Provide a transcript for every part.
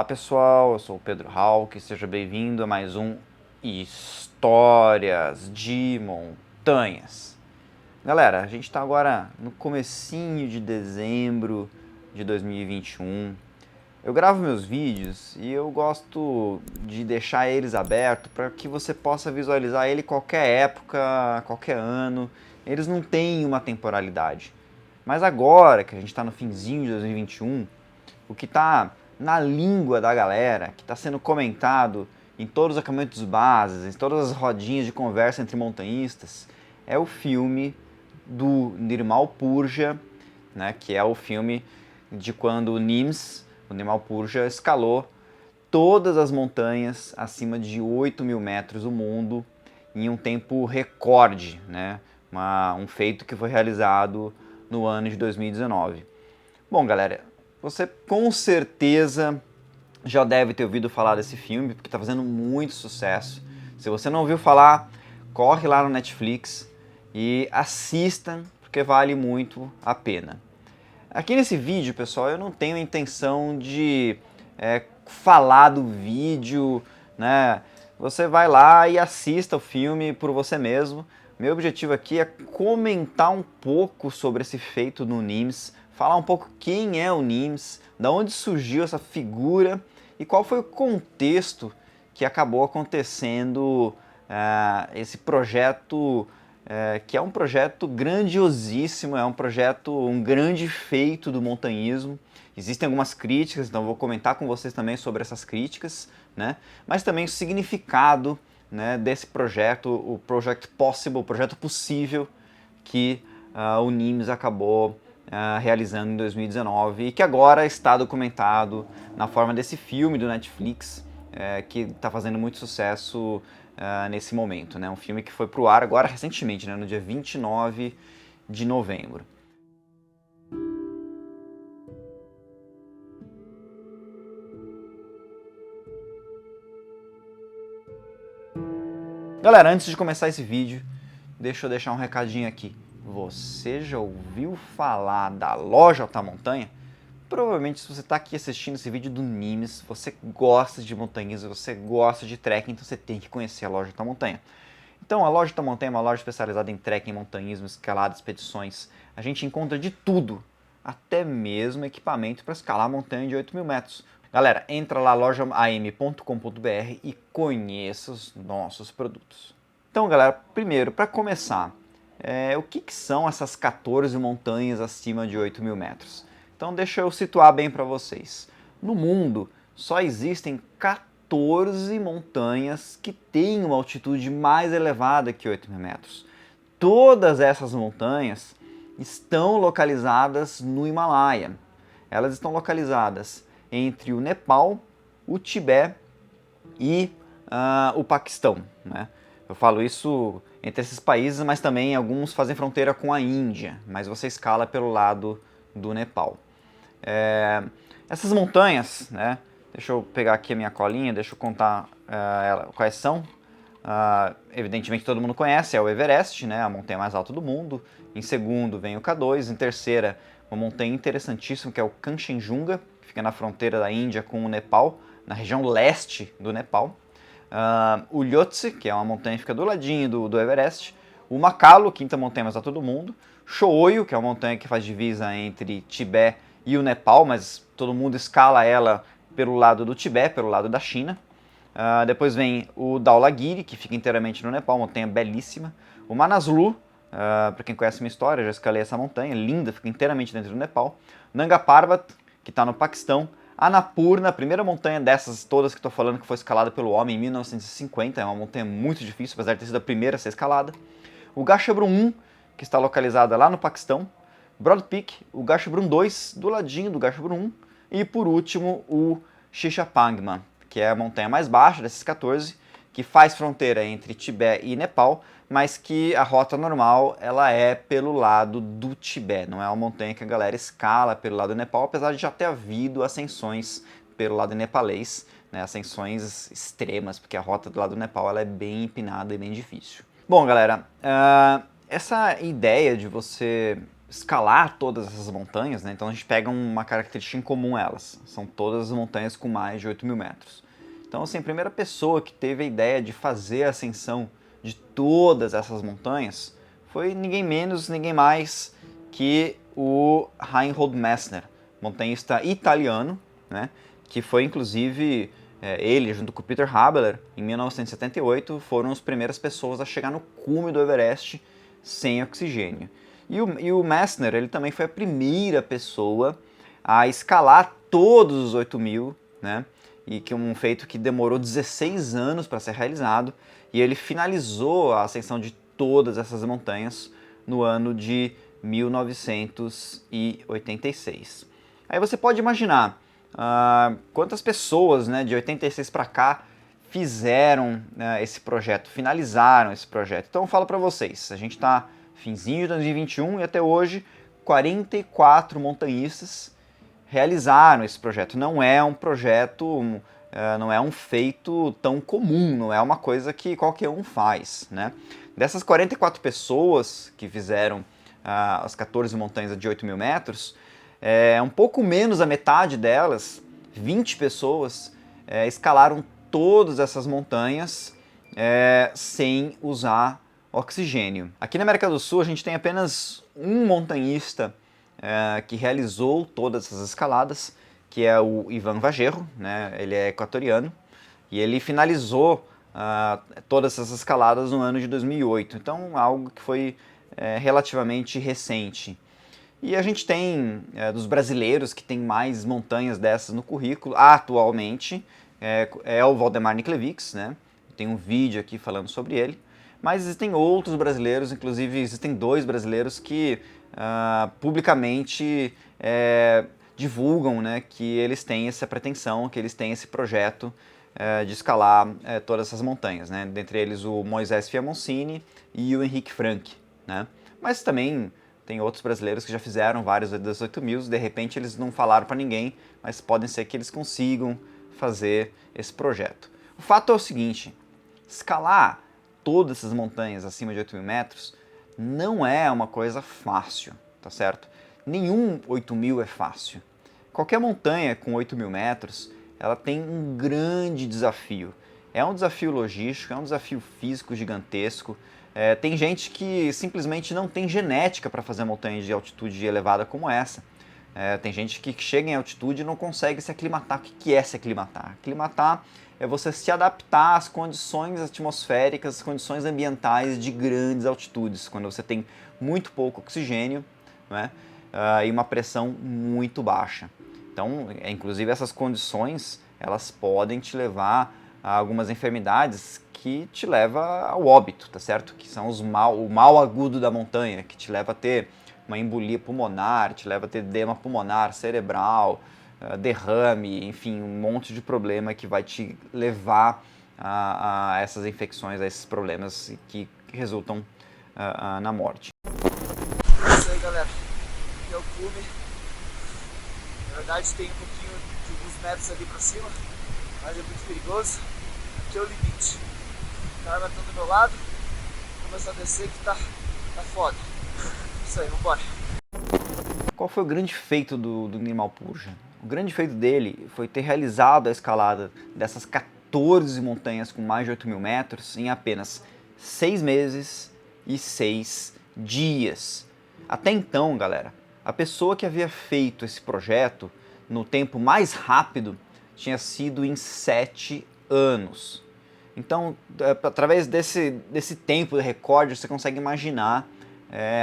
Olá pessoal, eu sou o Pedro Hawk, seja bem-vindo a mais um Histórias de Montanhas. Galera, a gente está agora no comecinho de dezembro de 2021. Eu gravo meus vídeos e eu gosto de deixar eles abertos para que você possa visualizar ele qualquer época, qualquer ano. Eles não têm uma temporalidade. Mas agora que a gente está no finzinho de 2021, o que está na língua da galera, que está sendo comentado em todos os acampamentos bases, em todas as rodinhas de conversa entre montanhistas, é o filme do Nirmal Purja, né, que é o filme de quando o Nirmal Purja, escalou todas as montanhas acima de 8.000 metros do mundo em um tempo recorde, né, um feito que foi realizado no ano de 2019. Bom, galera, você com certeza já deve ter ouvido falar desse filme, porque está fazendo muito sucesso. Se você não ouviu falar, corre lá no Netflix e assista, porque vale muito a pena. Aqui nesse vídeo, pessoal, eu não tenho a intenção de falar do vídeo, né? Você vai lá e assista o filme por você mesmo. Meu objetivo aqui é comentar um pouco sobre esse feito no NIMS, falar um pouco quem é o NIMS, da onde surgiu essa figura e qual foi o contexto que acabou acontecendo esse projeto, que é um projeto grandiosíssimo, é um grande feito do montanhismo. Existem algumas críticas, então eu vou comentar com vocês também sobre essas críticas, né? Mas também o significado, né, desse projeto, o Project Possible, o projeto possível que o NIMS acabou realizando em 2019 e que agora está documentado na forma desse filme do Netflix, que está fazendo muito sucesso nesse momento, né? Um filme que foi para o ar agora recentemente, né, no dia 29 de novembro. Galera, antes de começar esse vídeo, deixa eu deixar um recadinho aqui. Você já ouviu falar da Loja Alta Montanha? Provavelmente, se você está aqui assistindo esse vídeo do NIMS, você gosta de montanhismo, você gosta de trekking, então você tem que conhecer a Loja Alta Montanha. Então, a Loja Alta Montanha é uma loja especializada em trekking, montanhismo, escalada, expedições. A gente encontra de tudo, até mesmo equipamento para escalar a montanha de 8.000 metros. Galera, entra lá lojaam.com.br e conheça os nossos produtos. Então, galera, primeiro, para começar, o que são essas 14 montanhas acima de 8.000 metros? Então, deixa eu situar bem para vocês. No mundo, só existem 14 montanhas que têm uma altitude mais elevada que 8.000 metros. Todas essas montanhas estão localizadas no Himalaia. Elas estão localizadas entre o Nepal, o Tibete e o Paquistão, né? Eu falo isso entre esses países, mas também alguns fazem fronteira com a Índia, mas você escala pelo lado do Nepal. Essas montanhas, né? Deixa eu pegar aqui a minha colinha, deixa eu contar quais são. Evidentemente todo mundo conhece, é o Everest, né? A montanha mais alta do mundo. Em segundo vem o K2, em terceira uma montanha interessantíssima que é o Kanchenjunga, que fica na fronteira da Índia com o Nepal, na região leste do Nepal. O Lhotse, que é uma montanha que fica do ladinho do Everest. O Makalu, quinta montanha mais alta do mundo. Shoyu, que é uma montanha que faz divisa entre Tibete e o Nepal, mas todo mundo escala ela pelo lado do Tibete, pelo lado da China. Depois vem o Dhaulagiri, que fica inteiramente no Nepal, uma montanha belíssima. O Manaslu, para quem conhece minha história, eu já escalei essa montanha, linda, fica inteiramente dentro do Nepal. Nanga Parbat, que está no Paquistão. Annapurna, a primeira montanha dessas todas que estou falando que foi escalada pelo homem em 1950, é uma montanha muito difícil, apesar de ter sido a primeira a ser escalada. O Gasherbrum 1, que está localizada lá no Paquistão. Broad Peak, o Gasherbrum 2, do ladinho do Gasherbrum 1. E por último, o Shishapangma, que é a montanha mais baixa desses 14, que faz fronteira entre Tibete e Nepal, mas que a rota normal ela é pelo lado do Tibete, não é uma montanha que a galera escala pelo lado do Nepal, apesar de já ter havido ascensões pelo lado nepalês, né, ascensões extremas, porque a rota do lado do Nepal ela é bem empinada e bem difícil. Bom, galera, essa ideia de você escalar todas essas montanhas, né? Então a gente pega uma característica em comum elas. São todas as montanhas com mais de 8.000 metros. Então, assim, a primeira pessoa que teve a ideia de fazer a ascensão de todas essas montanhas foi ninguém menos, ninguém mais que o Reinhold Messner, montanhista italiano, né? Que foi inclusive ele, junto com o Peter Habeler, em 1978, foram as primeiras pessoas a chegar no cume do Everest sem oxigênio. E o Messner, ele também foi a primeira pessoa a escalar todos os 8.000, né? E que um feito que demorou 16 anos para ser realizado, e ele finalizou a ascensão de todas essas montanhas no ano de 1986. Aí você pode imaginar quantas pessoas, né, de 86 para cá fizeram esse projeto, finalizaram esse projeto. Então eu falo para vocês, a gente está finzinho de 2021 e até hoje 44 montanhistas realizaram esse projeto. Não é um projeto, não é um feito tão comum, não é uma coisa que qualquer um faz, né? Dessas 44 pessoas que fizeram as 14 montanhas de 8.000 metros, um pouco menos da metade delas, 20 pessoas, escalaram todas essas montanhas sem usar oxigênio. Aqui na América do Sul a gente tem apenas um montanhista que realizou todas essas escaladas, que é o Ivan Vajerro, né? Ele é equatoriano, e ele finalizou todas essas escaladas no ano de 2008, então algo que foi relativamente recente. E a gente tem, dos brasileiros que tem mais montanhas dessas no currículo, atualmente, é o Valdemar Niklevics, né? Tem um vídeo aqui falando sobre ele. Mas existem outros brasileiros, inclusive existem 2 brasileiros que publicamente divulgam, né, que eles têm essa pretensão, que eles têm esse projeto de escalar todas essas montanhas, né? Dentre eles o Moisés Fiamoncini e o Henrique Frank, né? Mas também tem outros brasileiros que já fizeram vários das 8.000, de repente eles não falaram para ninguém, mas podem ser que eles consigam fazer esse projeto. O fato é o seguinte, escalar todas essas montanhas acima de 8.000 metros não é uma coisa fácil, tá certo? Nenhum 8.000 é fácil. Qualquer montanha com 8.000 metros, ela tem um grande desafio. É um desafio logístico, é um desafio físico gigantesco. Tem gente que simplesmente não tem genética para fazer montanha de altitude elevada como essa. Tem gente que chega em altitude e não consegue se aclimatar. O que é se aclimatar? Aclimatar é você se adaptar às condições atmosféricas, às condições ambientais de grandes altitudes, quando você tem muito pouco oxigênio, né, e uma pressão muito baixa. Então, inclusive essas condições, elas podem te levar a algumas enfermidades que te levam ao óbito, tá certo? Que são o mal agudo da montanha, que te leva a ter uma embolia pulmonar, te leva a ter edema pulmonar, cerebral, derrame, enfim, um monte de problema que vai te levar a essas infecções, a esses problemas que resultam na morte. É isso aí, galera. Aqui é o cume. Na verdade tem um pouquinho de alguns metros ali pra cima, mas é muito perigoso. Aqui é o limite. O cara vai do meu lado, começa a descer que tá foda. Isso aí, vambora. Qual foi o grande feito do Nirmal Purja? O grande feito dele foi ter realizado a escalada dessas 14 montanhas com mais de 8.000 metros em apenas 6 meses e 6 dias. Até então, galera, a pessoa que havia feito esse projeto no tempo mais rápido tinha sido em 7 anos. Então, através desse tempo de recorde, você consegue imaginar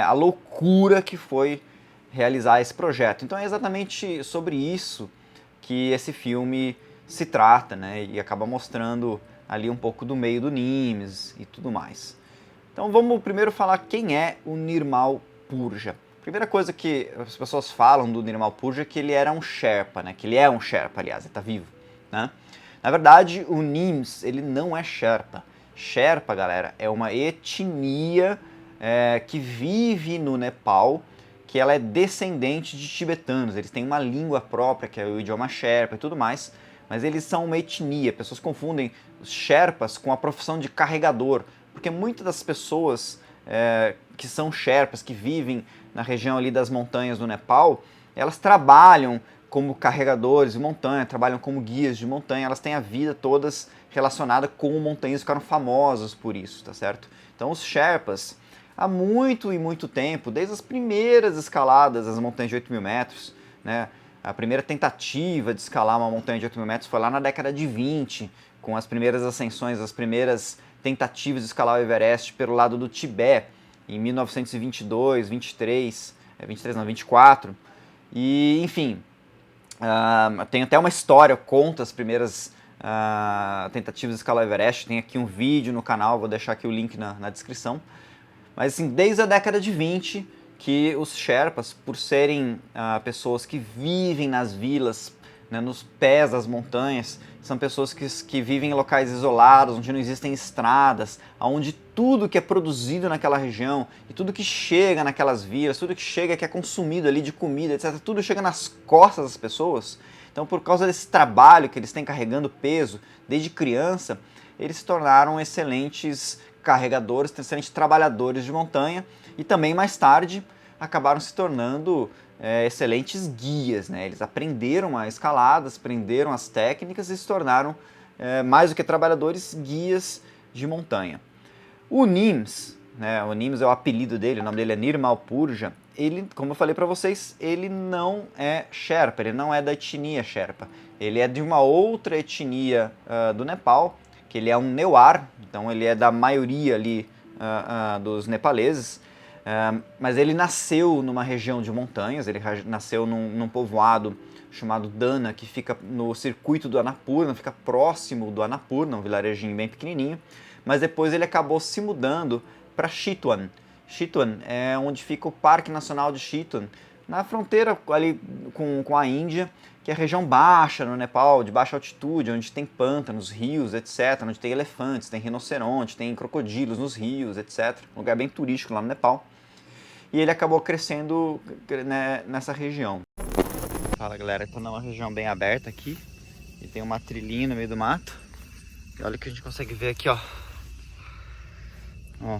a loucura que foi realizar esse projeto. Então é exatamente sobre isso que esse filme se trata, né? E acaba mostrando ali um pouco do meio do Nimes e tudo mais. Então vamos primeiro falar quem é o Nirmal Purja. Primeira coisa que as pessoas falam do Nirmal Purja é que ele era um Sherpa, né? Que ele é um Sherpa, aliás, ele está vivo, né? Na verdade, o Nimes, ele não é Sherpa. Sherpa, galera, é uma etnia que vive no Nepal, que ela é descendente de tibetanos. Eles têm uma língua própria, que é o idioma Sherpa e tudo mais, mas eles são uma etnia. Pessoas confundem os Sherpas com a profissão de carregador, porque muitas das pessoas que são Sherpas, que vivem na região ali das montanhas do Nepal, elas trabalham como carregadores de montanha, trabalham como guias de montanha, elas têm a vida todas relacionada com montanhas, ficaram famosos por isso, tá certo? Então os Sherpas, há muito e muito tempo, desde as primeiras escaladas das montanhas de 8.000 metros, né? A primeira tentativa de escalar uma montanha de 8.000 metros foi lá na década de 20, com as primeiras ascensões, as primeiras tentativas de escalar o Everest pelo lado do Tibete, em 1922, 24, e enfim, tem até uma história, conta as primeiras tentativas de escalar o Everest, tem aqui um vídeo no canal, vou deixar aqui o link na descrição, mas assim, desde a década de 20, que os Sherpas, por serem pessoas que vivem nas vilas, né, nos pés das montanhas, são pessoas que vivem em locais isolados, onde não existem estradas, onde tudo que é produzido naquela região e tudo que chega naquelas vilas, tudo que chega, que é consumido ali de comida, etc., tudo chega nas costas das pessoas. Então, por causa desse trabalho que eles têm carregando peso desde criança, eles se tornaram excelentes carregadores, excelentes trabalhadores de montanha e também mais tarde acabaram se tornando excelentes guias, né? Eles aprenderam a escaladas, aprenderam as técnicas e se tornaram, mais do que trabalhadores, guias de montanha. O Nims, né? O Nims é o apelido dele, o nome dele é Nirmal Purja. Ele, como eu falei para vocês, ele não é Sherpa, ele não é da etnia Sherpa. Ele é de uma outra etnia do Nepal, que ele é um Newar, então ele é da maioria ali dos nepaleses. Mas ele nasceu numa região de montanhas, ele nasceu num povoado chamado Dana, que fica no circuito do Annapurna, fica próximo do Annapurna, um vilarejinho bem pequenininho, mas depois ele acabou se mudando para Chitwan. Chitwan é onde fica o Parque Nacional de Chitwan, na fronteira ali com a Índia, que é a região baixa no Nepal, de baixa altitude, onde tem pântanos, rios, etc., onde tem elefantes, tem rinoceronte, tem crocodilos nos rios, etc. Um lugar bem turístico lá no Nepal. E ele acabou crescendo, né, nessa região. Fala galera, estou numa região bem aberta aqui e tem uma trilhinha no meio do mato. E olha o que a gente consegue ver aqui, ó. Ó,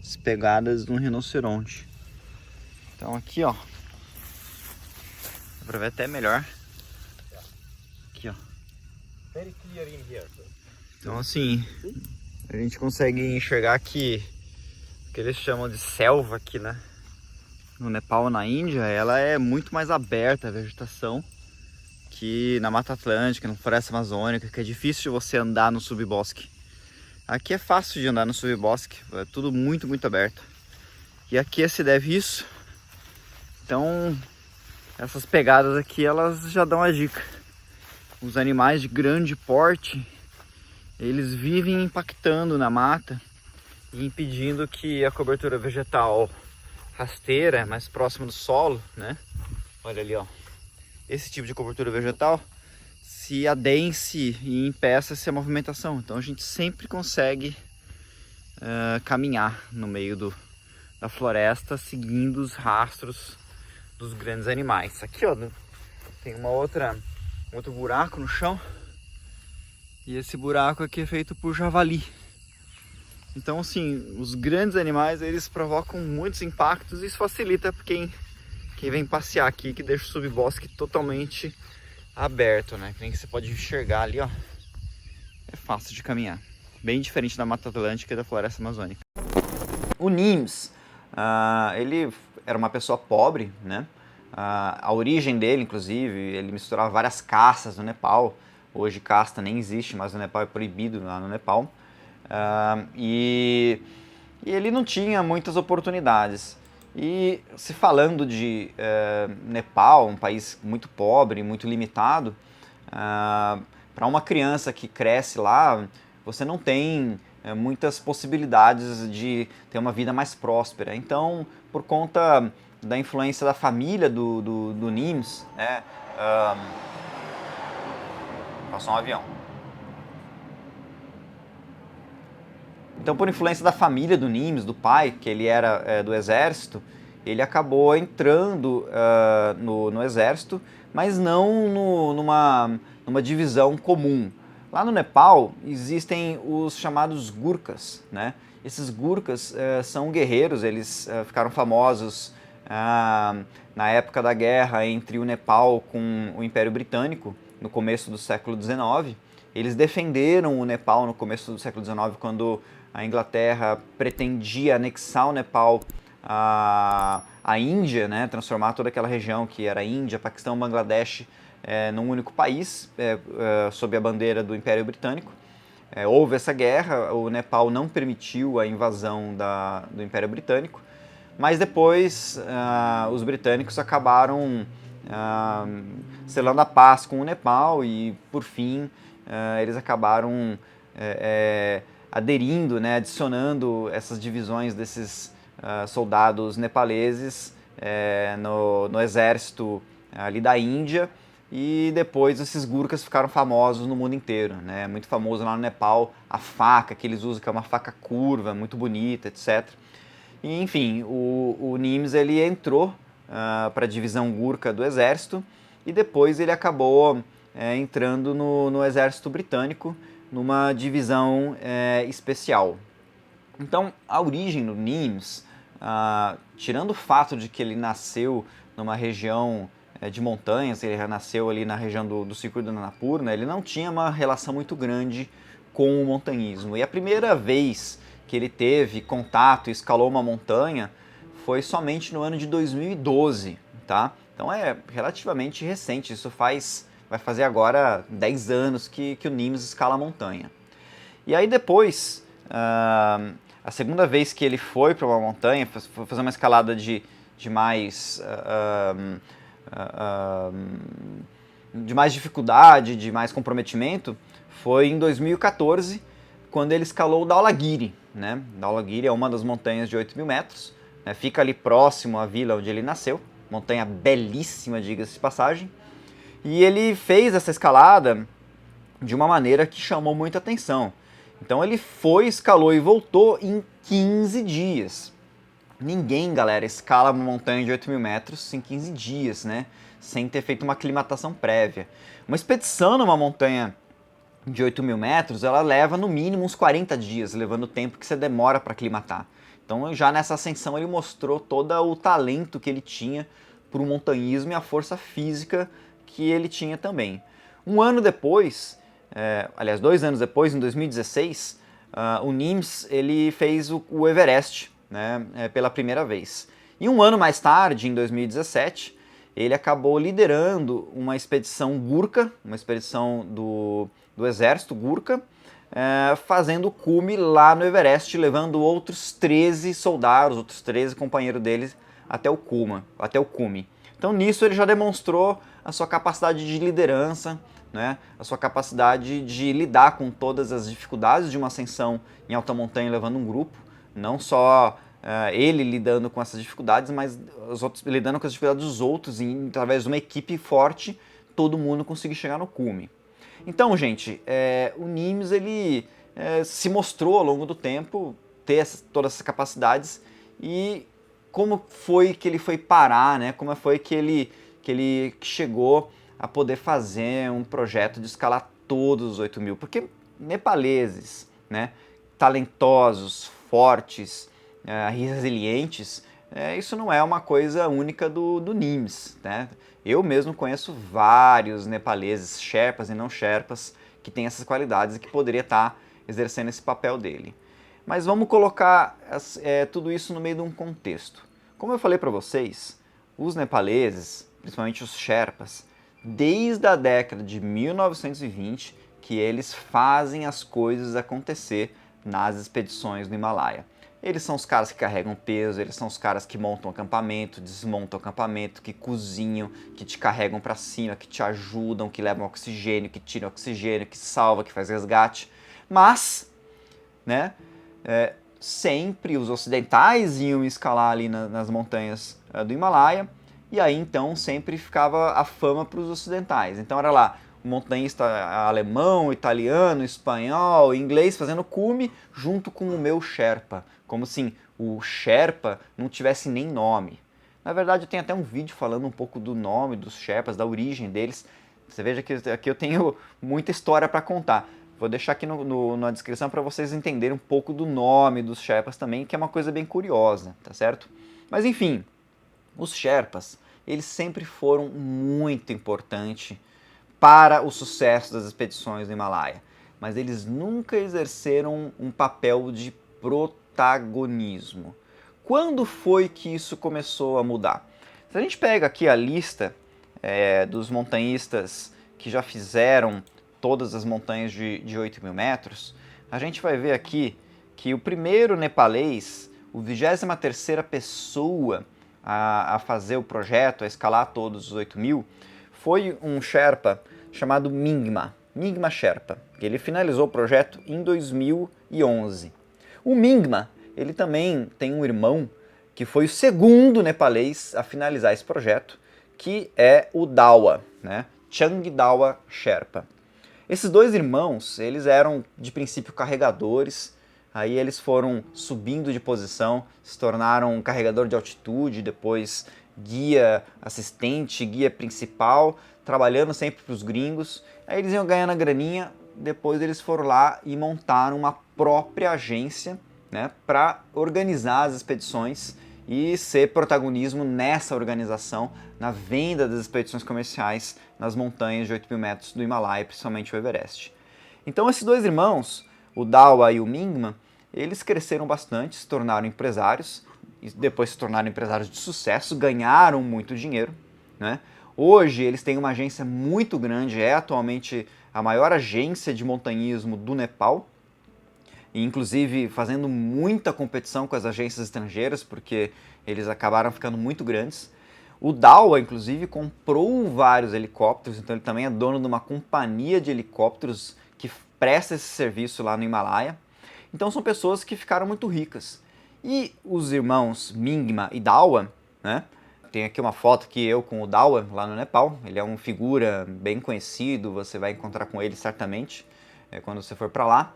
as pegadas de um rinoceronte. Então aqui, ó, dá pra ver até melhor. Aqui, ó. Então assim, a gente consegue enxergar que o que eles chamam de selva aqui, né? No Nepal, na Índia, ela é muito mais aberta a vegetação que na Mata Atlântica, na Floresta Amazônica, que é difícil de você andar no subbosque. Aqui é fácil de andar no subbosque, é tudo muito, muito aberto. E aqui se deve isso. Então, essas pegadas aqui, elas já dão a dica. Os animais de grande porte, eles vivem impactando na mata e impedindo que a cobertura vegetal rasteira, mais próxima do solo, né? Olha ali, ó. Esse tipo de cobertura vegetal se adense e impeça essa movimentação. Então a gente sempre consegue caminhar no meio da floresta, seguindo os rastros dos grandes animais. Aqui, ó, tem um outro buraco no chão. E esse buraco aqui é feito por javali. Então, assim, os grandes animais, eles provocam muitos impactos e isso facilita para quem vem passear aqui, que deixa o subbosque totalmente aberto, né? Que nem que você pode enxergar ali, ó. É fácil de caminhar. Bem diferente da Mata Atlântica e da Floresta Amazônica. O Nims, ele era uma pessoa pobre, né? A origem dele, inclusive, ele misturava várias castas no Nepal. Hoje casta nem existe, mas no Nepal é proibido lá no Nepal. E ele não tinha muitas oportunidades. E se falando de Nepal, um país muito pobre, muito limitado, para uma criança que cresce lá, você não tem muitas possibilidades de ter uma vida mais próspera. Então, por conta da influência da família do Nims, né, passou um avião. Então, por influência da família do Nims, do pai, que ele era do exército, ele acabou entrando no exército, mas não numa divisão comum. Lá no Nepal existem os chamados Gurkhas, né? Esses Gurkhas são guerreiros, eles ficaram famosos na época da guerra entre o Nepal com o Império Britânico, no começo do século XIX. Eles defenderam o Nepal no começo do século XIX, quando a Inglaterra pretendia anexar o Nepal à Índia, né? Transformar toda aquela região que era Índia, Paquistão, Bangladesh, num único país, sob a bandeira do Império Britânico. Houve essa guerra, o Nepal não permitiu a invasão do Império Britânico, mas depois os britânicos acabaram selando a paz com o Nepal e, por fim, eles acabaram aderindo, né, adicionando essas divisões desses soldados nepaleses no exército ali da Índia. E depois esses Gurkhas ficaram famosos no mundo inteiro, né? Muito famoso lá no Nepal a faca que eles usam, que é uma faca curva, muito bonita, etc. E, enfim, o Nims ele entrou para a divisão Gurkha do exército e depois ele acabou entrando no exército britânico numa divisão especial. Então, a origem do Nims, tirando o fato de que ele nasceu numa região de montanhas, ele nasceu ali na região do Círculo do Annapurna, ele não tinha uma relação muito grande com o montanhismo. E a primeira vez que ele teve contato e escalou uma montanha foi somente no ano de 2012, tá? Então é relativamente recente, isso vai fazer agora 10 anos que o Nims escala a montanha. E aí depois, a segunda vez que ele foi para uma montanha, foi fazer uma escalada de mais dificuldade, de mais comprometimento, foi em 2014, quando ele escalou o Dhaulagiri, né? Dhaulagiri é uma das montanhas de 8.000 metros, né? Fica ali próximo à vila onde ele nasceu, montanha belíssima, diga-se de passagem, e ele fez essa escalada de uma maneira que chamou muita atenção. Então ele foi, escalou e voltou em 15 dias. Ninguém, galera, escala uma montanha de 8.000 metros em 15 dias, né? Sem ter feito uma aclimatação prévia. Uma expedição numa montanha de 8.000 metros, ela leva no mínimo uns 40 dias, levando o tempo que você demora para aclimatar. Então já nessa ascensão ele mostrou todo o talento que ele tinha para o montanhismo e a força física que ele tinha também. Um ano depois, aliás 2 anos depois, em 2016, o Nims ele fez o Everest, né, pela primeira vez. E um ano mais tarde, em 2017, ele acabou liderando uma expedição Gurkha, uma expedição do exército Gurkha, fazendo o cume lá no Everest, levando outros 13 soldados, outros 13 companheiros deles até o cume. Então nisso ele já demonstrou a sua capacidade de liderança, né, a sua capacidade de lidar com todas as dificuldades de uma ascensão em alta montanha levando um grupo, não só ele lidando com essas dificuldades, mas os outros lidando com as dificuldades dos outros e através de uma equipe forte, todo mundo conseguir chegar no cume. Então, gente, o Nims ele se mostrou ao longo do tempo ter todas essas capacidades e como foi que ele foi parar, né? Como foi que ele chegou a poder fazer um projeto de escalar todos os 8.000, porque nepaleses, né, talentosos, fortes, resilientes, isso não é uma coisa única do Nims, né? Eu mesmo conheço vários nepaleses, sherpas e não sherpas, que têm essas qualidades e que poderia estar exercendo esse papel dele. Mas vamos colocar tudo isso no meio de um contexto. Como eu falei para vocês, os nepaleses, principalmente os sherpas, desde a década de 1920, que eles fazem as coisas acontecer nas expedições no Himalaia. Eles são os caras que carregam peso, eles são os caras que montam acampamento, desmontam acampamento, que cozinham, que te carregam para cima, que te ajudam, que levam oxigênio, que tiram oxigênio, que salva, que faz resgate. Mas, né, sempre os ocidentais iam escalar ali nas montanhas do Himalaia, e aí então sempre ficava a fama para os ocidentais. Então era lá, um montanhista alemão, italiano, espanhol, inglês fazendo cume junto com o meu Sherpa. Como se o Sherpa não tivesse nem nome. Na verdade eu tenho até um vídeo falando um pouco do nome dos Sherpas, da origem deles. Você veja que aqui eu tenho muita história para contar. Vou deixar aqui na descrição para vocês entenderem um pouco do nome dos Sherpas também, que é uma coisa bem curiosa, tá certo? Mas enfim, os Sherpas, eles sempre foram muito importantes para o sucesso das expedições no Himalaia, mas eles nunca exerceram um papel de protagonismo. Quando foi que isso começou a mudar? Se a gente pega aqui a lista dos montanhistas que já fizeram todas as montanhas de 8.000 metros, a gente vai ver aqui que o primeiro nepalês, o 23ª pessoa a fazer o projeto, a escalar todos os 8.000, foi um Sherpa chamado Mingma Sherpa, que ele finalizou o projeto em 2011. O Mingma, ele também tem um irmão que foi o segundo nepalês a finalizar esse projeto, que é o Dawa, né? Chang Dawa Sherpa. Esses dois irmãos, eles eram de princípio carregadores, aí eles foram subindo de posição, se tornaram um carregador de altitude, depois guia assistente, guia principal, trabalhando sempre para os gringos. Aí eles iam ganhando a graninha, depois eles foram lá e montaram uma própria agência, né, para organizar as expedições e ser protagonismo nessa organização, na venda das expedições comerciais nas montanhas de 8.000 metros do Himalaia, principalmente o Everest. Então esses dois irmãos, o Dawa e o Mingma, eles cresceram bastante, se tornaram empresários, e depois se tornaram empresários de sucesso, ganharam muito dinheiro, né? Hoje eles têm uma agência muito grande, é atualmente a maior agência de montanhismo do Nepal, e inclusive fazendo muita competição com as agências estrangeiras, porque eles acabaram ficando muito grandes. O Dawa, inclusive, comprou vários helicópteros, então ele também é dono de uma companhia de helicópteros que presta esse serviço lá no Himalaia. Então são pessoas que ficaram muito ricas. E os irmãos Mingma e Dawa, né? Tem aqui uma foto que eu com o Dawa lá no Nepal. Ele é uma figura bem conhecido, você vai encontrar com ele certamente quando você for para lá.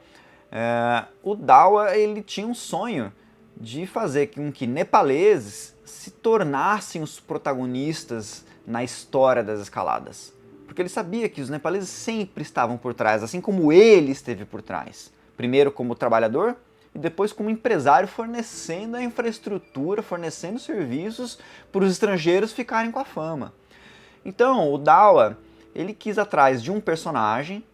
O Dawa, ele tinha um sonho de fazer com que nepaleses se tornassem os protagonistas na história das escaladas. Porque ele sabia que os nepaleses sempre estavam por trás, assim como ele esteve por trás. Primeiro como trabalhador e depois como empresário, fornecendo a infraestrutura, fornecendo serviços para os estrangeiros ficarem com a fama. Então o Dawa, ele quis atrás de um personagem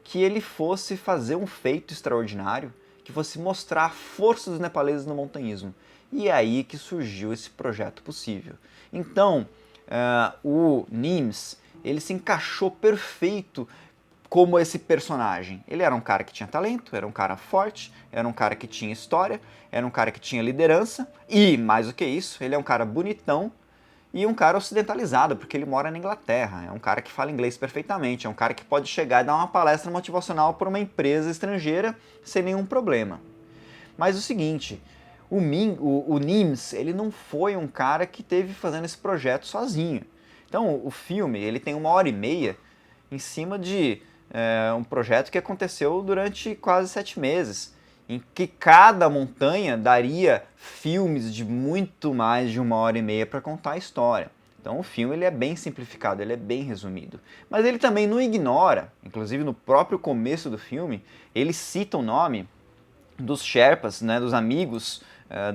que ele fosse fazer um feito extraordinário, que fosse mostrar a força dos nepaleses no montanhismo. E é aí que surgiu esse projeto possível. Então, o Nims, ele se encaixou perfeito como esse personagem. Ele era um cara que tinha talento, era um cara forte, era um cara que tinha história, era um cara que tinha liderança, e, mais do que isso, ele é um cara bonitão, e um cara ocidentalizado, porque ele mora na Inglaterra. É um cara que fala inglês perfeitamente, é um cara que pode chegar e dar uma palestra motivacional para uma empresa estrangeira sem nenhum problema. Mas o seguinte, o Nims, ele não foi um cara que esteve fazendo esse projeto sozinho. Então o filme, ele tem 1h30 em cima de um projeto que aconteceu durante quase 7 meses, em que cada montanha daria filmes de muito mais de 1h30 para contar a história. Então o filme ele é bem simplificado, ele é bem resumido. Mas ele também não ignora, inclusive no próprio começo do filme, ele cita o nome dos Sherpas, né, dos amigos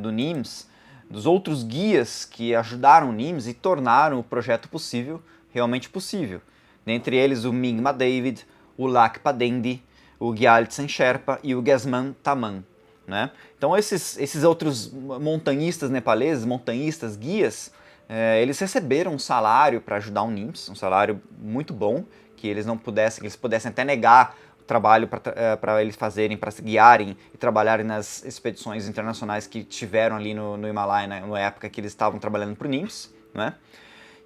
do Nims, dos outros guias que ajudaram o Nims e tornaram o projeto possível, realmente possível. Dentre eles o Mingma David, o Lakpa Dendi, o Gyaltsen Sherpa e o Gesman Taman, né? Então esses outros montanhistas nepaleses, montanhistas, guias, eles receberam um salário para ajudar o Nims, um salário muito bom, que eles pudessem até negar o trabalho para eles fazerem, para se guiarem e trabalharem nas expedições internacionais que tiveram ali no Himalaia, né, na época que eles estavam trabalhando para o Nims, né?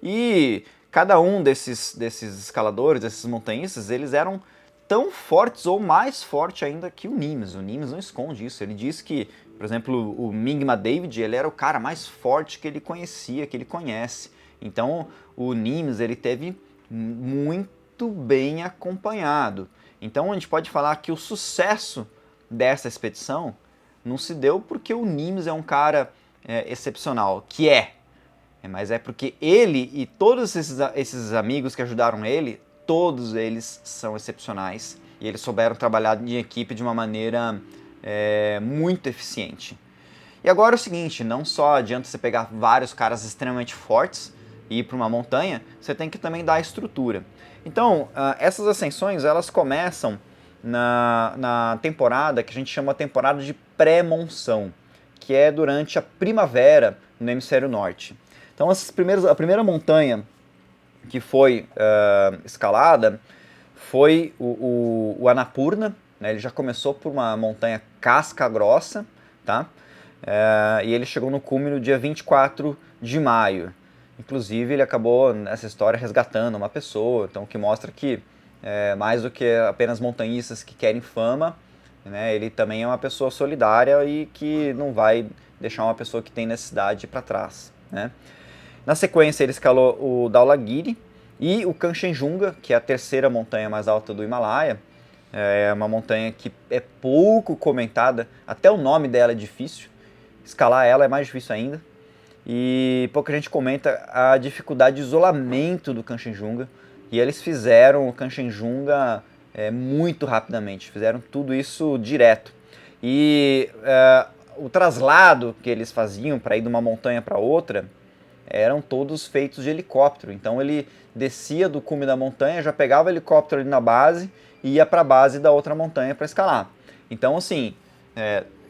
E cada um desses escaladores, desses montanhistas, eles eram tão fortes ou mais forte ainda que o Nims. O Nims não esconde isso. Ele diz que, por exemplo, o Mingma David, ele era o cara mais forte que ele conhecia, que ele conhece. Então, o Nims, ele teve muito bem acompanhado. Então, a gente pode falar que o sucesso dessa expedição não se deu porque o Nims é um cara excepcional, mas é porque ele e todos esses amigos que ajudaram ele, todos eles são excepcionais e eles souberam trabalhar em equipe de uma maneira muito eficiente. E agora é o seguinte, não só adianta você pegar vários caras extremamente fortes e ir para uma montanha, você tem que também dar a estrutura. Então, essas ascensões, elas começam na temporada que a gente chama de temporada de pré-monção, que é durante a primavera no hemisfério norte. Então, a primeira montanha que foi escalada foi o Annapurna, né? Ele já começou por uma montanha casca grossa, tá? E ele chegou no cume no dia 24 de maio. Inclusive, ele acabou, nessa história, resgatando uma pessoa, então, que mostra que, mais do que apenas montanhistas que querem fama, né, ele também é uma pessoa solidária e que não vai deixar uma pessoa que tem necessidade para trás, né? Na sequência, ele escalou o Dhaulagiri e o Kanchenjunga, que é a terceira montanha mais alta do Himalaia. É uma montanha que é pouco comentada, até o nome dela é difícil. Escalar ela é mais difícil ainda. E pouca gente comenta a dificuldade de isolamento do Kanchenjunga. E eles fizeram o Kanchenjunga muito rapidamente, fizeram tudo isso direto. E o traslado que eles faziam para ir de uma montanha para outra eram todos feitos de helicóptero. Então ele descia do cume da montanha, já pegava o helicóptero ali na base e ia para a base da outra montanha para escalar. Então assim,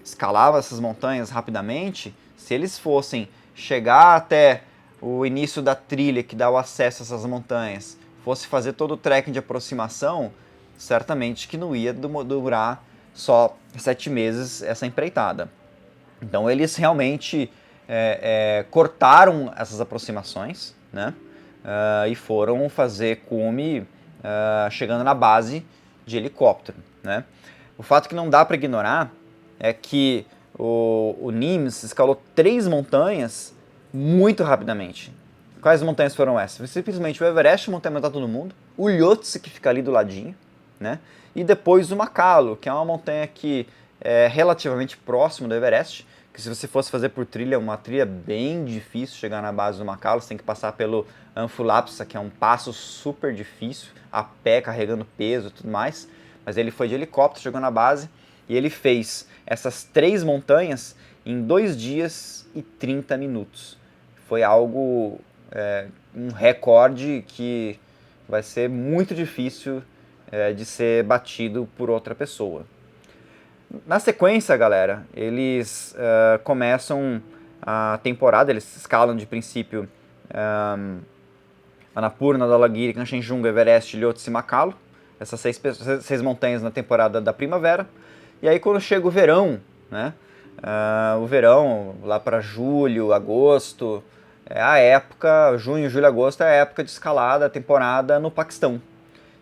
escalava essas montanhas rapidamente. Se eles fossem chegar até o início da trilha que dá o acesso a essas montanhas, fosse fazer todo o trekking de aproximação, certamente que não ia durar só 7 meses essa empreitada. Então eles realmente cortaram essas aproximações, né? E foram fazer cume chegando na base de helicóptero, né? O fato que não dá para ignorar é que o Nimes escalou 3 montanhas muito rapidamente. Quais montanhas foram essas? Simplesmente o Everest, a montanha mais alta do mundo, o Lhotse, que fica ali do ladinho, né? E depois o Makalu, que é uma montanha que é relativamente próximo do Everest, que se você fosse fazer por trilha, é uma trilha bem difícil chegar na base do Makalu, você tem que passar pelo Anfulapsa, que é um passo super difícil, a pé, carregando peso e tudo mais, mas ele foi de helicóptero, chegou na base, e ele fez essas 3 montanhas em 2 dias e 30 minutos. Foi algo, um recorde que vai ser muito difícil de ser batido por outra pessoa. Na sequência, galera, eles começam a temporada, eles escalam de princípio Annapurna, Dhaulagiri, Kanchenjunga, Everest, Lhotse e Makalu, essas 6 montanhas na temporada da primavera. E aí quando chega o verão, né, o verão lá para julho, agosto, é a época, junho, julho, agosto é a época de escalada, temporada no Paquistão.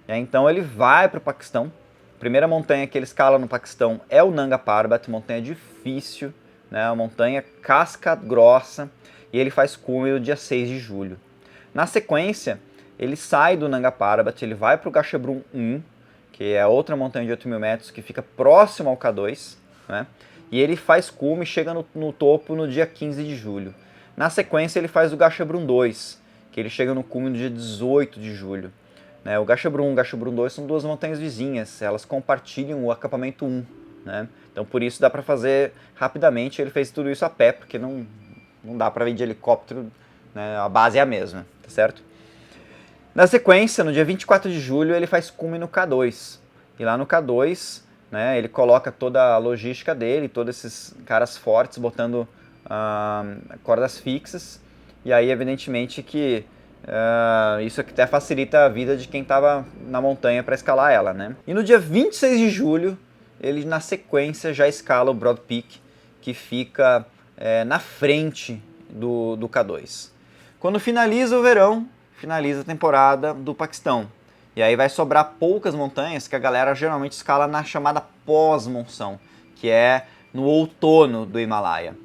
Então ele vai para o Paquistão. A primeira montanha que ele escala no Paquistão é o Nanga Parbat, montanha difícil, né, uma montanha casca grossa, e ele faz cume no dia 6 de julho. Na sequência, ele sai do Nanga Parbat, ele vai para o Gasherbrum 1, que é outra montanha de 8.000 metros que fica próximo ao K2, né? E ele faz cume e chega no topo no dia 15 de julho. Na sequência, ele faz o Gasherbrum 2, que ele chega no cume no dia 18 de julho. Né? O Gasherbrum 1 e o Gasherbrum 2 são 2 montanhas vizinhas, elas compartilham o acampamento 1. Né? Então, por isso, dá para fazer rapidamente. Ele fez tudo isso a pé, porque não dá para ir de helicóptero, né? A base é a mesma, tá certo? Na sequência, no dia 24 de julho, ele faz cume no K2. E lá no K2, né, ele coloca toda a logística dele, todos esses caras fortes, botando cordas fixas. E aí, evidentemente, que isso aqui até facilita a vida de quem estava na montanha para escalar ela, né? E no dia 26 de julho, ele, na sequência, já escala o Broad Peak, que fica na frente do K2. Quando finaliza o verão, finaliza a temporada do Paquistão. E aí vai sobrar poucas montanhas que a galera geralmente escala na chamada pós-monção, que é no outono do Himalaia.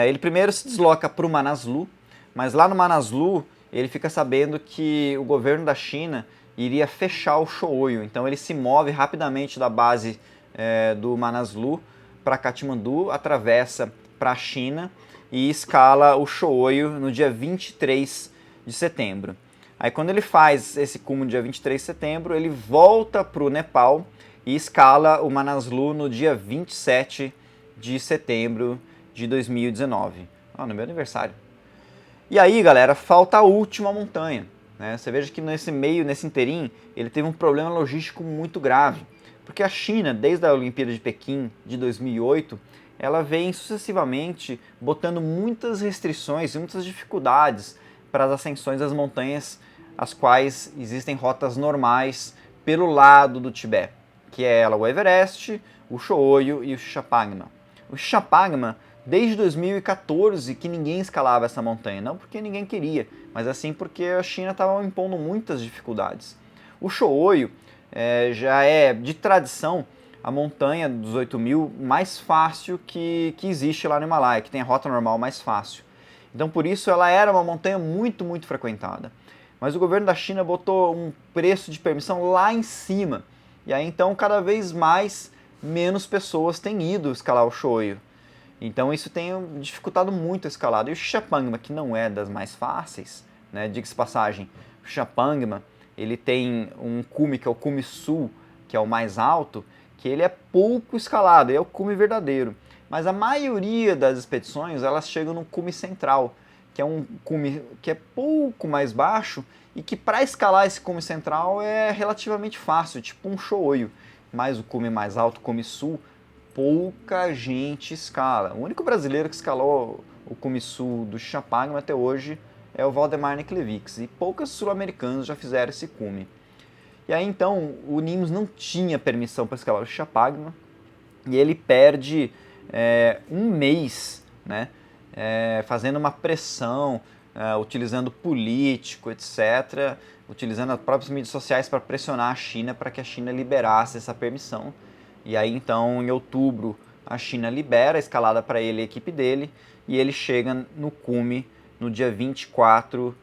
Ele primeiro se desloca para o Manaslu, mas lá no Manaslu ele fica sabendo que o governo da China iria fechar o Shoyu. Então ele se move rapidamente da base do Manaslu para Katmandu, atravessa para a China e escala o Shoyu no dia 23 de setembro. Aí quando ele faz esse cume no dia 23 de setembro, ele volta para o Nepal e escala o Manaslu no dia 27 de setembro de 2019, no meu aniversário. E aí, galera, falta a última montanha. Né? Você veja que nesse inteirinho, ele teve um problema logístico muito grave. Porque a China, desde a Olimpíada de Pequim de 2008, ela vem sucessivamente botando muitas restrições e muitas dificuldades para as ascensões das montanhas, as quais existem rotas normais pelo lado do Tibete, que é o Everest, o Shoyu e o Shishapangma. O Shishapangma, desde 2014 que ninguém escalava essa montanha, não porque ninguém queria, mas assim porque a China estava impondo muitas dificuldades. O Shoyu já é, de tradição, a montanha dos 8.000 mais fácil que existe lá no Himalaia, que tem a rota normal mais fácil. Então por isso ela era uma montanha muito, muito frequentada. Mas o governo da China botou um preço de permissão lá em cima. E aí então cada vez menos pessoas têm ido escalar o Shoyu. Então isso tem dificultado muito a escalada. E o Shishapangma, que não é das mais fáceis, né, diga-se passagem, o Shishapangma, ele tem um cume que é o cume sul, que é o mais alto, que ele é pouco escalado, é o cume verdadeiro. Mas a maioria das expedições, elas chegam no cume central, que é um cume que é pouco mais baixo e que para escalar esse cume central é relativamente fácil, tipo um Shoyu. Mas o cume mais alto, o cume sul, pouca gente escala. O único brasileiro que escalou o cume sul do Shishapangma até hoje é o Valdemar Niklevics, e poucos sul-americanos já fizeram esse cume. E aí então o Nimes não tinha permissão para escalar o Shishapangma e ele perde um mês, né, fazendo uma pressão, utilizando político, etc., utilizando as próprias mídias sociais para pressionar a China para que a China liberasse essa permissão. E aí então em outubro a China libera a escalada para ele e a equipe dele e ele chega no cume no dia 29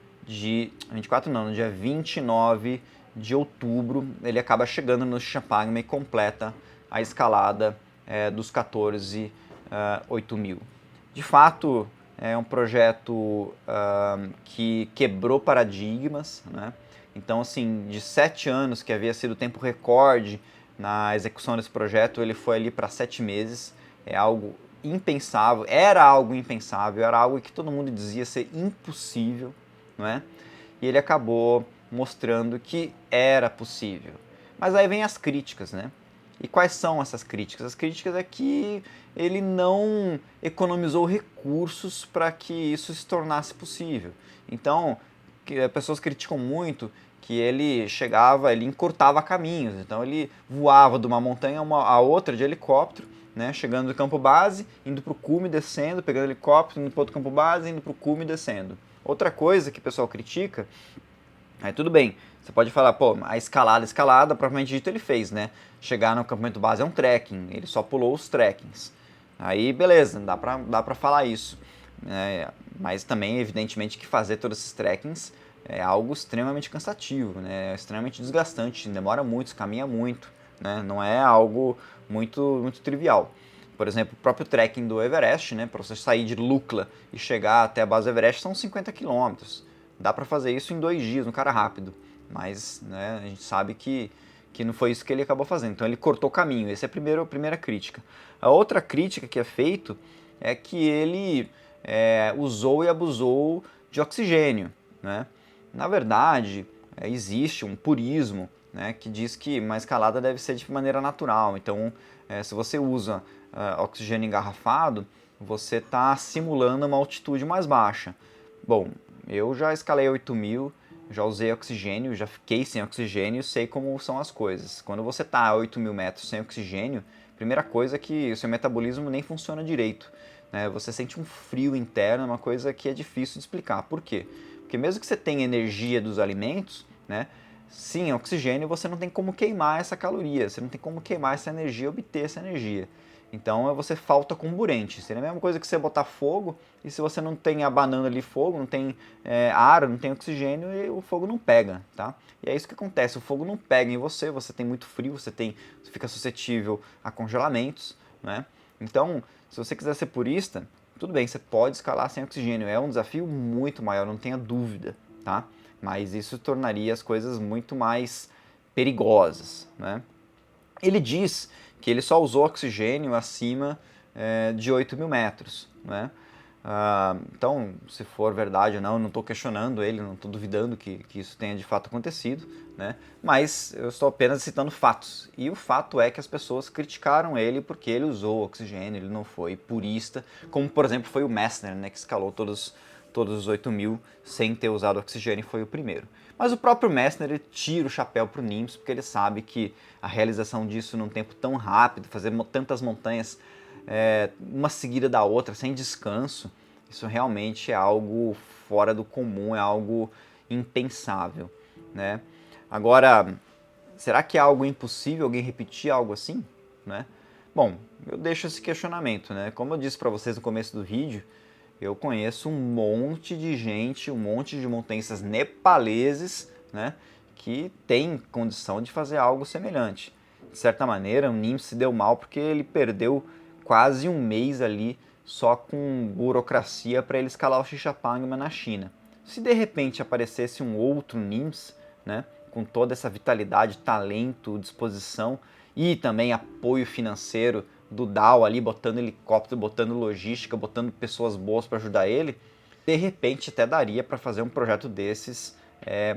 de outubro, ele acaba chegando no Shishapangma e completa a escalada dos 8.000. De fato, é um projeto que quebrou paradigmas, né? Então, assim, de 7 anos, que havia sido o tempo recorde na execução desse projeto, ele foi ali para 7 meses. É algo impensável, era algo que todo mundo dizia ser impossível, não é? E ele acabou mostrando que era possível. Mas aí vem as críticas, né? E quais são essas críticas? As críticas é que ele não economizou recursos para que isso se tornasse possível. Então, pessoas criticam muito que ele chegava, ele encurtava caminhos. Então ele voava de uma montanha a outra de helicóptero, né, chegando do campo base, indo para o cume, descendo, pegando helicóptero, indo para outro campo base, indo para o cume, descendo. Outra coisa que o pessoal critica, aí tudo bem, você pode falar, pô, a escalada, propriamente dito ele fez, né? Chegar no acampamento base é um trekking, ele só pulou os trekkings. Aí beleza, dá pra falar isso. Mas também, evidentemente, que fazer todos esses trekkings é algo extremamente cansativo, né? É extremamente desgastante, demora muito, caminha muito, né? Não é algo muito trivial. Por exemplo, o próprio trekking do Everest, né? Para você sair de Lukla e chegar até a base do Everest são 50 km. Dá para fazer isso em 2 dias, um cara rápido. Mas, né, a gente sabe que não foi isso que ele acabou fazendo. Então ele cortou o caminho. Essa é a primeira crítica. A outra crítica que é feito é que ele usou e abusou de oxigênio, né? Na verdade, existe um purismo, né, que diz que uma escalada deve ser de maneira natural. Então, se você usa oxigênio engarrafado, você está simulando uma altitude mais baixa. Bom, eu já escalei 8.000, já usei oxigênio, já fiquei sem oxigênio, sei como são as coisas. Quando você está a 8.000 metros sem oxigênio, primeira coisa é que o seu metabolismo nem funciona direito, né? Você sente um frio interno, uma coisa que é difícil de explicar. Por quê? Porque mesmo que você tenha energia dos alimentos, né, sem oxigênio você não tem como queimar essa caloria, você não tem como queimar essa energia, obter essa energia. Então você falta comburente. Seria a mesma coisa que você botar fogo e se você não tem abanando ali fogo, não tem ar, não tem oxigênio, o fogo não pega, tá? E é isso que acontece, o fogo não pega em você, você tem muito frio, você fica suscetível a congelamentos, né? Então, se você quiser ser purista, tudo bem, você pode escalar sem oxigênio, é um desafio muito maior, não tenha dúvida, tá? mas isso tornaria as coisas muito mais perigosas, né? Ele diz que ele só usou oxigênio acima de 8.000 metros, né? Então, se for verdade ou não estou questionando ele, não estou duvidando que isso tenha de fato acontecido, né? Mas eu estou apenas citando fatos. E o fato é que as pessoas criticaram ele porque ele usou oxigênio, ele não foi purista, como por exemplo foi o Messner, né, que escalou todos os 8.000 sem ter usado oxigênio e foi o primeiro. Mas o próprio Messner ele tira o chapéu para o Nimes porque ele sabe que a realização disso num tempo tão rápido, fazer tantas montanhas uma seguida da outra, sem descanso, isso realmente é algo fora do comum, é algo impensável, né? Agora, será que é algo impossível alguém repetir algo assim, né? Bom, eu deixo esse questionamento, né? Como eu disse para vocês no começo do vídeo, eu conheço um monte de gente, um monte de montanhistas nepaleses, né, que tem condição de fazer algo semelhante. De certa maneira, o Nimes se deu mal porque ele perdeu quase um mês ali só com burocracia para ele escalar o Shishapangma na China. Se de repente aparecesse um outro Nimes, né, com toda essa vitalidade, talento, disposição e também apoio financeiro do Dow ali, botando helicóptero, botando logística, botando pessoas boas para ajudar ele, de repente até daria para fazer um projeto desses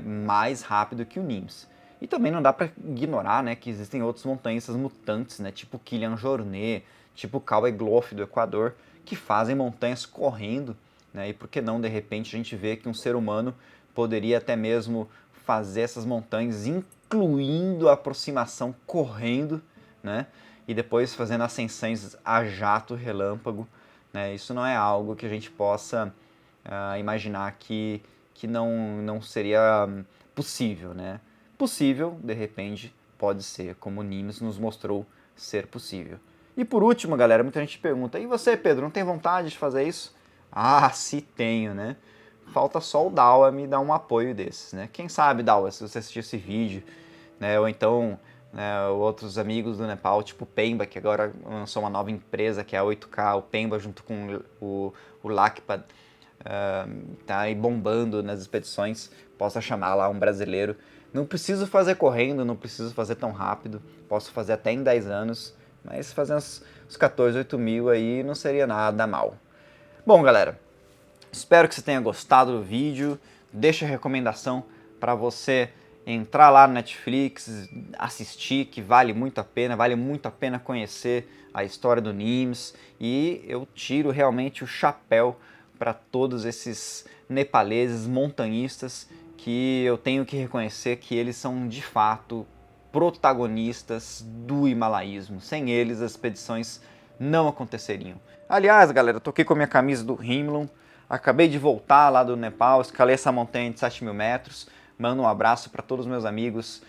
mais rápido que o Nimes. E também não dá para ignorar, né, que existem outros montanhistas mutantes, né, tipo Kilian Jornet, tipo Cal Egloff do Equador, que fazem montanhas correndo, né, e por que não, de repente, a gente vê que um ser humano poderia até mesmo fazer essas montanhas, incluindo a aproximação correndo, né, e depois fazendo ascensões a jato relâmpago, né, isso não é algo que a gente possa imaginar que não seria possível, né. Possível, de repente, pode ser, como o Nimes nos mostrou ser possível. E por último, galera, muita gente pergunta, e você, Pedro, não tem vontade de fazer isso? Ah, se tenho, né? Falta só o Dawa me dar um apoio desses, né? Quem sabe, Dawa, se você assistir esse vídeo, né, ou então outros amigos do Nepal, tipo o Pemba, que agora lançou uma nova empresa, que é a 8K, o Pemba junto com o Lakpa, tá aí bombando nas expedições, possa chamar lá um brasileiro. Não preciso fazer correndo, não preciso fazer tão rápido, posso fazer até em 10 anos, mas fazer uns 14, 8 mil aí não seria nada mal. Bom, galera, espero que você tenha gostado do vídeo. Deixa a recomendação para você entrar lá no Netflix, assistir, que vale muito a pena conhecer a história do Nimes. E eu tiro realmente o chapéu para todos esses nepaleses montanhistas que eu tenho que reconhecer que eles são de fato protagonistas do himalaísmo. Sem eles as expedições não aconteceriam. Aliás, galera, eu tô aqui com a minha camisa do Himlum, acabei de voltar lá do Nepal, escalei essa montanha de 7.000 metros, mando um abraço para todos os meus amigos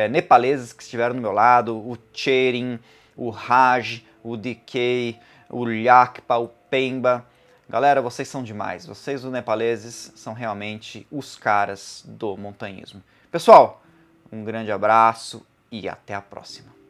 nepaleses que estiveram do meu lado, o Cherin, o Raj, o DK, o Lakpa, o Pemba. Galera, vocês são demais, vocês os nepaleses são realmente os caras do montanhismo. Pessoal, um grande abraço e até a próxima.